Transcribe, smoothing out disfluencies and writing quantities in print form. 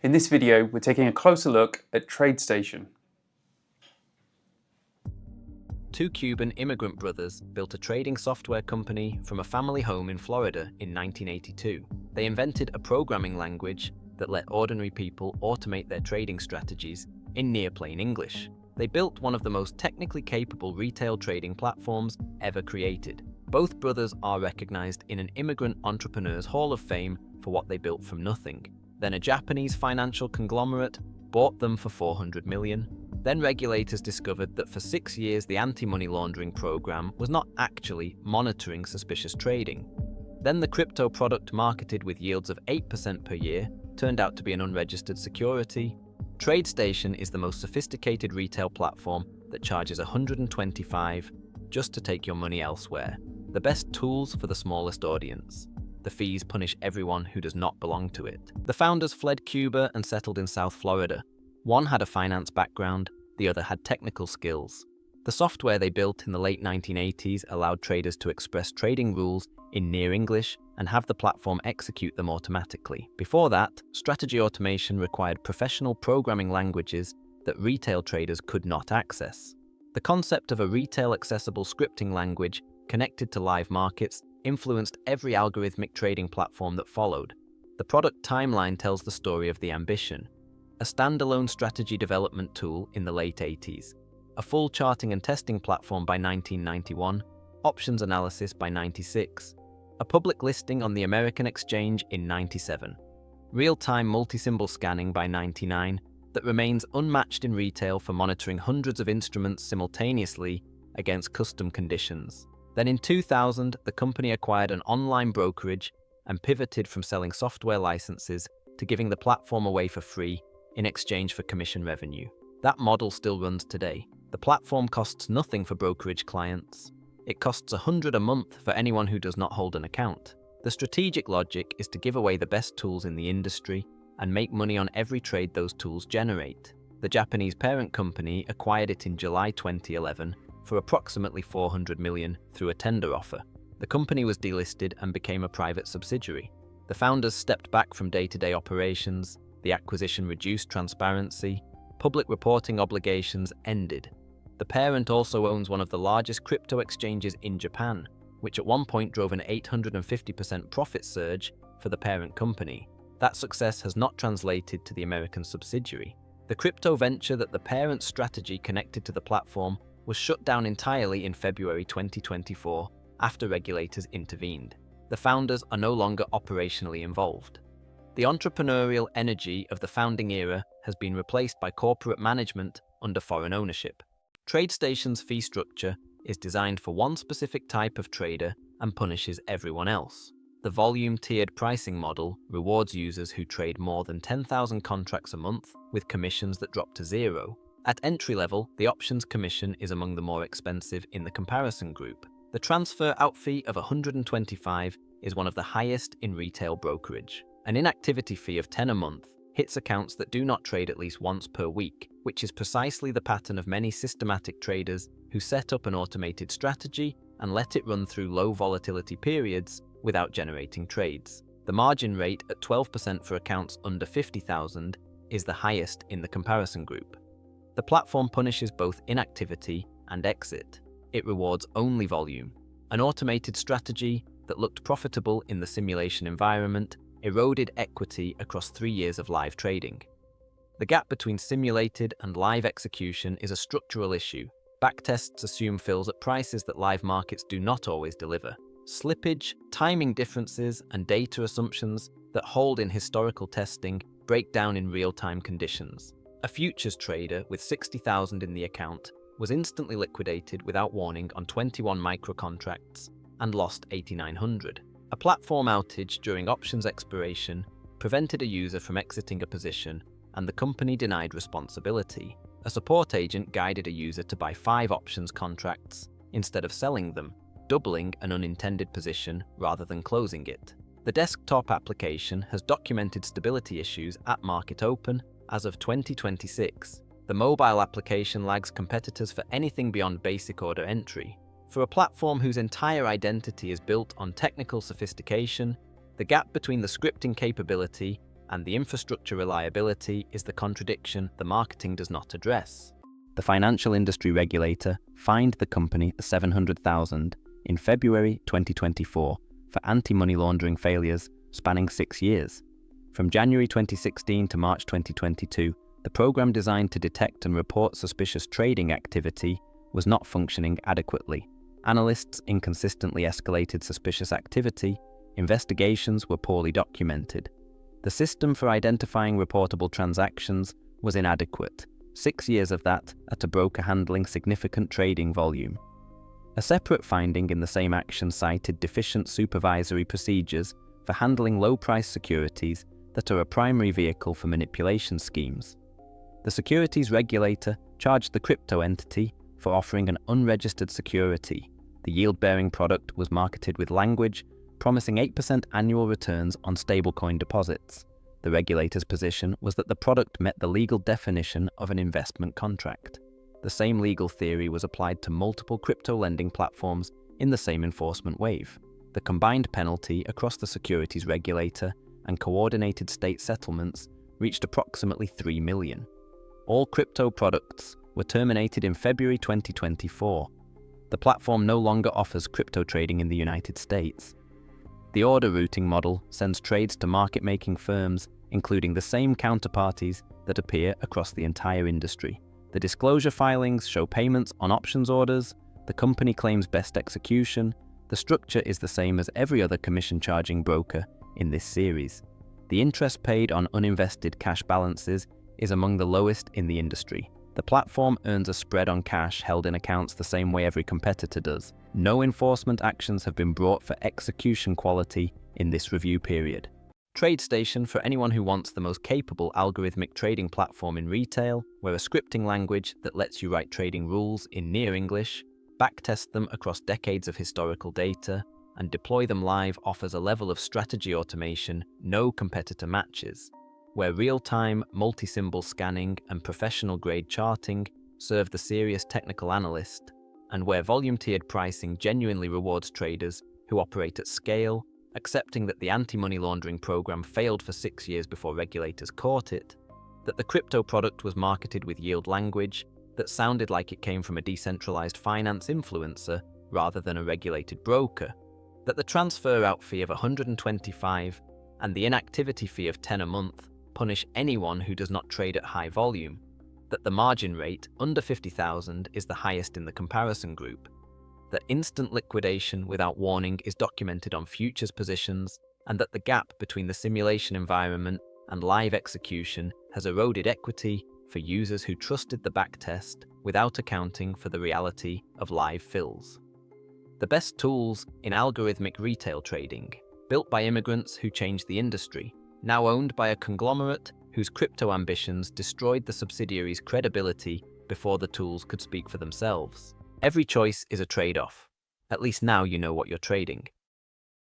In this video, we're taking a closer look at Tradestation. Two Cuban immigrant brothers built a trading software company from a family home in Florida in 1982. They invented a programming language that let ordinary people automate their trading strategies in near plain English. They built one of the most technically capable retail trading platforms ever created. Both brothers are recognized in an Immigrant Entrepreneurs Hall of Fame for what they built from nothing. Then a Japanese financial conglomerate bought them for $400 million. Then regulators discovered that for 6 years the anti-money-laundering program was not actually monitoring suspicious trading. Then the crypto product marketed with yields of 8% per year turned out to be an unregistered security. Tradestation is the most sophisticated retail platform that charges $125 just to take your money elsewhere. The best tools for the smallest audience. The fees punish everyone who does not belong to it. The founders fled Cuba and settled in South Florida. One had a finance background, the other had technical skills. The software they built in the late 1980s allowed traders to express trading rules in near English and have the platform execute them automatically. Before that, strategy automation required professional programming languages that retail traders could not access. The concept of a retail accessible scripting language connected to live markets influenced every algorithmic trading platform that followed. The product timeline tells the story of the ambition. A standalone strategy development tool in the late 80s, a full charting and testing platform by 1991, options analysis by 96, a public listing on the American Exchange in 97, real-time multi-symbol scanning by 99 that remains unmatched in retail for monitoring hundreds of instruments simultaneously against custom conditions. Then in 2000, the company acquired an online brokerage and pivoted from selling software licenses to giving the platform away for free in exchange for commission revenue. That model still runs today. The platform costs nothing for brokerage clients. It costs $100 a month for anyone who does not hold an account. The strategic logic is to give away the best tools in the industry and make money on every trade those tools generate. The Japanese parent company acquired it in July 2011 for approximately $400 million through a tender offer. The company was delisted and became a private subsidiary. The founders stepped back from day-to-day operations, the acquisition reduced transparency, public reporting obligations ended. The parent also owns one of the largest crypto exchanges in Japan, which at one point drove an 850% profit surge for the parent company. That success has not translated to the American subsidiary. The crypto venture that the parent's strategy connected to the platform was shut down entirely in February 2024 after regulators intervened. The founders are no longer operationally involved. The entrepreneurial energy of the founding era has been replaced by corporate management under foreign ownership. Tradestation's fee structure is designed for one specific type of trader and punishes everyone else. The volume-tiered pricing model rewards users who trade more than 10,000 contracts a month with commissions that drop to zero. At entry level, the options commission is among the more expensive in the comparison group. The transfer out fee of $125 is one of the highest in retail brokerage. An inactivity fee of $10 a month hits accounts that do not trade at least once per week, which is precisely the pattern of many systematic traders who set up an automated strategy and let it run through low volatility periods without generating trades. The margin rate at 12% for accounts under 50,000 is the highest in the comparison group. The platform punishes both inactivity and exit. It rewards only volume. An automated strategy that looked profitable in the simulation environment eroded equity across 3 years of live trading. The gap between simulated and live execution is a structural issue. Backtests assume fills at prices that live markets do not always deliver. Slippage, timing differences, and data assumptions that hold in historical testing break down in real-time conditions. A futures trader with 60,000 in the account was instantly liquidated without warning on 21 microcontracts and lost 8,900. A platform outage during options expiration prevented a user from exiting a position, and the company denied responsibility. A support agent guided a user to buy 5 options contracts instead of selling them, doubling an unintended position rather than closing it. The desktop application has documented stability issues at market open as of 2026. The mobile application lags competitors for anything beyond basic order entry. For a platform whose entire identity is built on technical sophistication, the gap between the scripting capability and the infrastructure reliability is the contradiction the marketing does not address. The financial industry regulator fined the company $700,000 in February 2024 for anti-money laundering failures spanning 6 years. From January 2016 to March 2022, the program designed to detect and report suspicious trading activity was not functioning adequately. Analysts inconsistently escalated suspicious activity, investigations were poorly documented. The system for identifying reportable transactions was inadequate, 6 years of that at a broker handling significant trading volume. A separate finding in the same action cited deficient supervisory procedures for handling low-price securities that are a primary vehicle for manipulation schemes. The securities regulator charged the crypto entity for offering an unregistered security. The yield-bearing product was marketed with language promising 8% annual returns on stablecoin deposits. The regulator's position was that the product met the legal definition of an investment contract. The same legal theory was applied to multiple crypto lending platforms in the same enforcement wave. The combined penalty across the securities regulator and coordinated state settlements reached approximately $3 million. All crypto products were terminated in February 2024. The platform no longer offers crypto trading in the United States. The order routing model sends trades to market-making firms, including the same counterparties that appear across the entire industry. The disclosure filings show payments on options orders, the company claims best execution, the structure is the same as every other commission-charging broker in this series. The interest paid on uninvested cash balances is among the lowest in the industry. The platform earns a spread on cash held in accounts the same way every competitor does. No enforcement actions have been brought for execution quality in this review period. Tradestation for anyone who wants the most capable algorithmic trading platform in retail, where a scripting language that lets you write trading rules in near English, backtest them across decades of historical data, and deploy them live offers a level of strategy automation no competitor matches, where real-time, multi-symbol scanning and professional-grade charting serve the serious technical analyst, and where volume-tiered pricing genuinely rewards traders who operate at scale, accepting that the anti-money laundering program failed for 6 years before regulators caught it, that the crypto product was marketed with yield language that sounded like it came from a decentralized finance influencer rather than a regulated broker, that the transfer out fee of $125 and the inactivity fee of $10 a month punish anyone who does not trade at high volume, that the margin rate under $50,000 is the highest in the comparison group, that instant liquidation without warning is documented on futures positions, and that the gap between the simulation environment and live execution has eroded equity for users who trusted the backtest without accounting for the reality of live fills. The best tools in algorithmic retail trading, built by immigrants who changed the industry, now owned by a conglomerate whose crypto ambitions destroyed the subsidiary's credibility before the tools could speak for themselves. Every choice is a trade-off. At least now you know what you're trading.